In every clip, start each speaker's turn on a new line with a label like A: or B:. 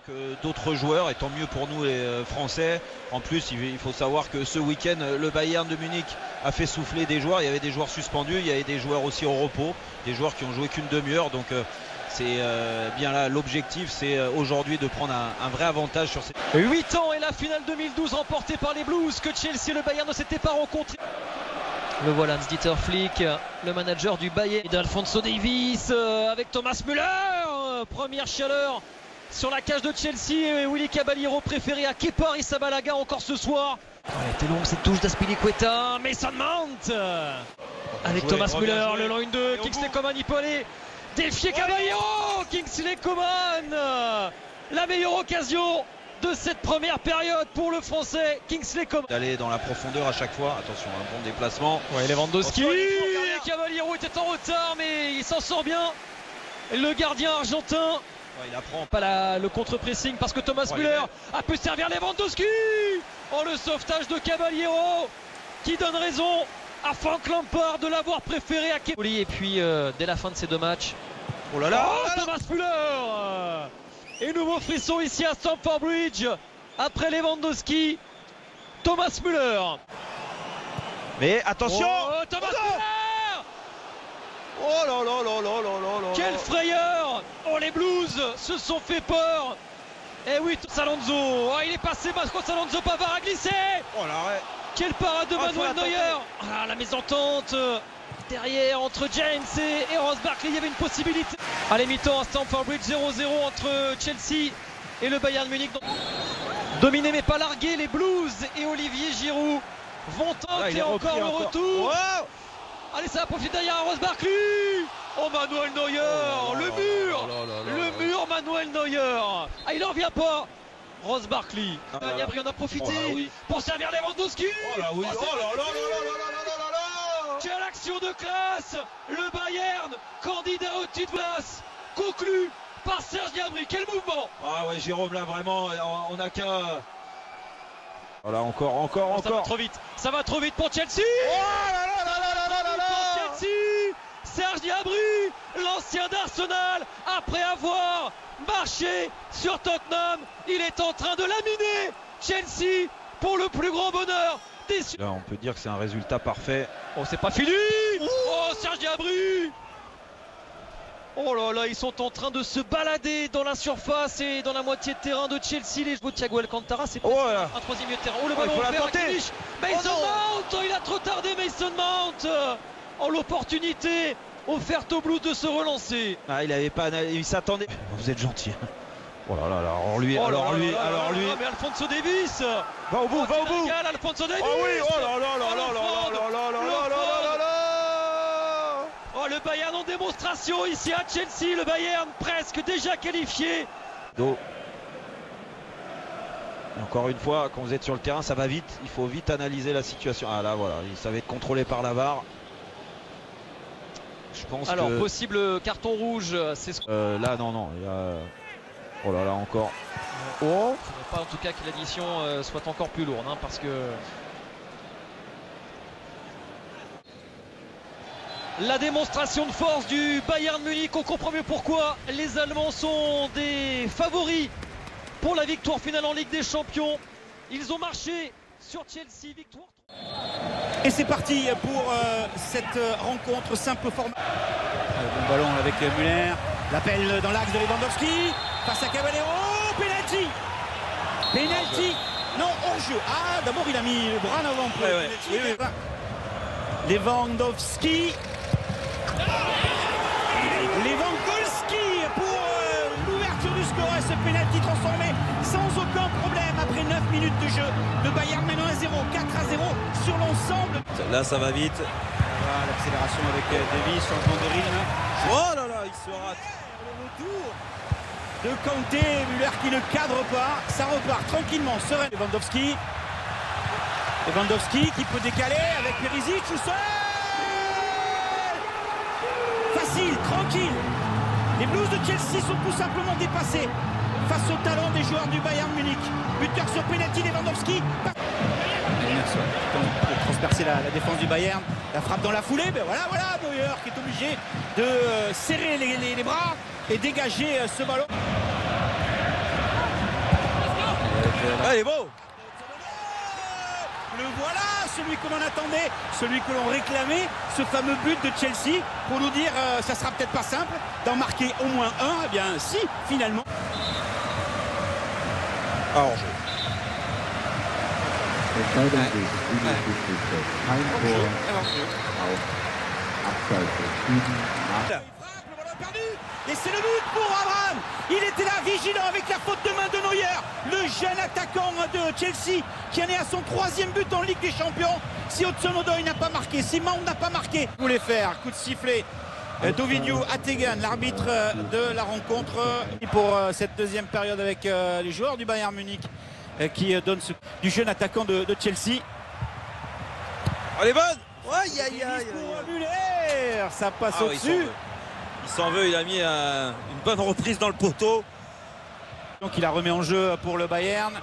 A: que d'autres joueurs, et tant mieux pour nous les Français. En plus, il faut savoir que ce week-end, le Bayern de Munich a fait souffler des joueurs. Il y avait des joueurs suspendus, il y avait des joueurs aussi au repos, des joueurs qui ont joué qu'une demi-heure. Donc c'est bien là l'objectif, c'est aujourd'hui de prendre un vrai avantage sur ces
B: 8 ans et la finale 2012 remportée par les Blues, que Chelsea et le Bayern ne s'étaient pas rencontrés. Le voilà, Hans-Dieter Flick, le manager du Bayern, et d'Alphonso Davies avec Thomas Müller. Première chaleur sur la cage de Chelsea, et Willy Caballero préféré à Kepa Arrizabalaga encore ce soir. Elle était longue cette touche d'Aspilicueta, Mason Mount avec Thomas Müller, le long 1-2, Kingsley Coman y peut aller, défier Caballero, Kingsley Coman, la meilleure occasion de cette première période pour le Français Kingsley Coman.
A: D'aller dans la profondeur à chaque fois, attention, un bon déplacement.
B: Ouais, Lewandowski, et Caballero était en retard mais il s'en sort bien. Le gardien argentin,
A: il apprend
B: pas le contre-pressing parce que Thomas Müller a pu servir Lewandowski. Oh, le sauvetage de Caballero qui donne raison à Frank Lampard de l'avoir préféré à Kepa. Et puis dès la fin de ces deux matchs,
A: oh là là,
B: Thomas Müller, et nouveau frisson ici à Stamford Bridge après Lewandowski, Thomas Müller.
A: Mais attention,
B: Thomas Müller.
A: Oh là là là là là là.
B: Quelle frayeur! Oh, les Blues se sont fait peur. Et oui, Alonso, oh, il est passé, Marcos Alonso, Pavard a glissé.
A: Oh l'arrêt.
B: Quelle parade de Manuel Neuer. Ah, la mésentente derrière entre James et Ross Barkley, il y avait une possibilité. Allez, mi-temps à Stamford Bridge, 0-0 entre Chelsea et le Bayern Munich. Dominé mais pas largué, les Blues et Olivier Giroud vont tenter encore le retour.
A: Wow.
B: Allez, ça va profiter derrière Ross Barkley. Oh, Manuel Neuer, le mur, le mur, Manuel Neuer. Ah, il en revient pas. Ross Barkley. Gnabry en a profité pour servir Lewandowski.
A: Oh là oui. Oh là là là là là là.
B: Quelle action de classe. Le Bayern, candidat au titre de place, conclu par Serge Gnabry. Quel mouvement.
A: Ah ouais, Jérôme, là vraiment, on n'a qu'à... Voilà, encore.
B: Ça va trop vite. Ça va trop vite pour Chelsea.
A: Oh là là là là là là là.
B: Pour Chelsea, Serge Gnabry, l'ancien d'Arsenal, après avoir marché sur Tottenham, il est en train de laminer Chelsea pour le plus grand bonheur des...
A: Là, on peut dire que c'est un résultat parfait.
B: Oh, c'est pas fini. Oh, Serge Gnabry. Oh là là, ils sont en train de se balader dans la surface et dans la moitié de terrain de Chelsea. Les joueurs de Thiago Alcantara, c'est un troisième milieu de terrain. Oh, le ballon offert à Kimmich. Mason Mount, il a trop tardé, Mason Mount. Oh, l'opportunité offerte aux Blues de se relancer.
A: Ah, il avait pas, il s'attendait. Vous êtes gentil. Oh là là là, alors lui.
B: Mais Alphonso Davies.
A: Va au bout, va au bout.
B: Alphonso Davies.
A: Oh oui, oh là là là là là là là là là.
B: Oh, le Bayern en démonstration ici à Chelsea, le Bayern presque déjà qualifié.
A: Encore une fois, quand vous êtes sur le terrain, ça va vite, il faut vite analyser la situation. Ah là voilà, ça va être contrôlé par la VAR. Je pense que...
B: possible carton rouge, c'est ce
A: là non, il y a... Oh là là, encore. Oh.
B: Pas en tout cas que l'addition soit encore plus lourde, hein, parce que... La démonstration de force du Bayern Munich, on comprend mieux pourquoi les Allemands sont des favoris pour la victoire finale en Ligue des Champions. Ils ont marché sur Chelsea, victoire.
C: Et c'est parti pour cette rencontre simple format. Bon ballon avec Müller, l'appel dans l'axe de Lewandowski, face à Caballero, penalty, non, hors-jeu. Ah, d'abord il a mis le bras en avant pour Lewandowski. Lewandowski pour l'ouverture du score, et ce pénalty transformé sans aucun problème après 9 minutes de jeu. Le Bayern maintenant 1-0, 4-0 sur l'ensemble.
A: Là ça va vite.
C: Voilà, l'accélération avec Davies, changement de rythme.
A: Oh là là, il se rate.
C: Le retour de Kanté, Müller qui ne cadre pas. Ça repart tranquillement, serein. Lewandowski qui peut décaler avec Perisic tout seul. Facile, tranquille. Les Blues de Chelsea sont tout simplement dépassés face au talent des joueurs du Bayern Munich. Buteur sur penalty, Lewandowski. Pour transpercer la défense du Bayern. La frappe dans la foulée, mais voilà, Neuer qui est obligé de serrer les bras et dégager ce ballon.
A: Ah, il est beau.
C: Le voilà, celui que l'on attendait, celui que l'on réclamait, ce fameux but de Chelsea pour nous dire ça sera peut-être pas simple d'en marquer au moins un. Eh bien si, finalement.
A: Ah, hors-jeu.
C: Et c'est le but pour Abraham. Il était là, vigilant avec la faute de main de Neuer, le jeune attaquant de Chelsea qui en est à son 3e but en Ligue des Champions. Si Hudson-Odoi n'a pas marqué, si Mount n'a pas marqué, vous voulez faire coup de sifflet d'Ovidiu Ategan, l'arbitre de la rencontre pour cette deuxième période avec les joueurs du Bayern Munich qui donne du jeune attaquant de Chelsea.
A: Elle est bonne.
C: Aïe aïe aïe. Müller, ça passe au-dessus.
A: Il s'en veut, il a mis une bonne reprise dans le poteau.
C: Donc il la remet en jeu pour le Bayern.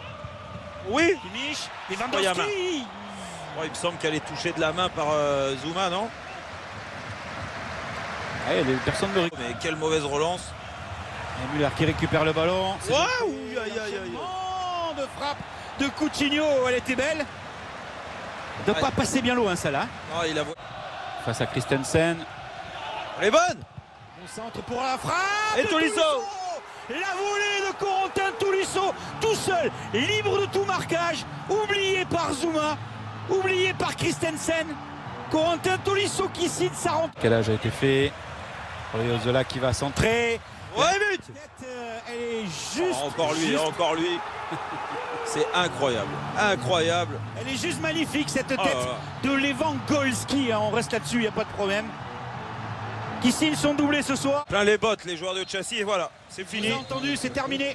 A: Oui.
C: Kimmich, Lewandowski.
A: Il me semble qu'elle est touchée de la main par Zouma, non?
C: Ouais, personne ne...
A: Mais quelle mauvaise relance.
C: Et Müller qui récupère le ballon.
A: Waouh,
C: de frappe de Coutinho, elle était belle. De pas passer bien loin, celle-là.
A: Ah, il a...
C: Face à Christensen.
A: Elle est bonne.
C: Bon centre pour la frappe.
A: Et Tolisso.
C: La volée de Corentin Tolisso, tout seul, libre de tout marquage, oublié par Zouma, oublié par Christensen. Corentin Tolisso qui signe sa rentrée. Quel âge a été fait? Zola qui va centrer.
A: Ouais, but.
C: Elle est juste.
A: Encore lui. C'est incroyable. Incroyable.
C: Elle est juste magnifique cette tête de Lewandowski. On reste là-dessus, il n'y a pas de problème. Qui signe son doublé ce soir.
A: Plein les bottes, les joueurs de Chelsea, et voilà, c'est fini.
C: Vous avez entendu, c'est terminé.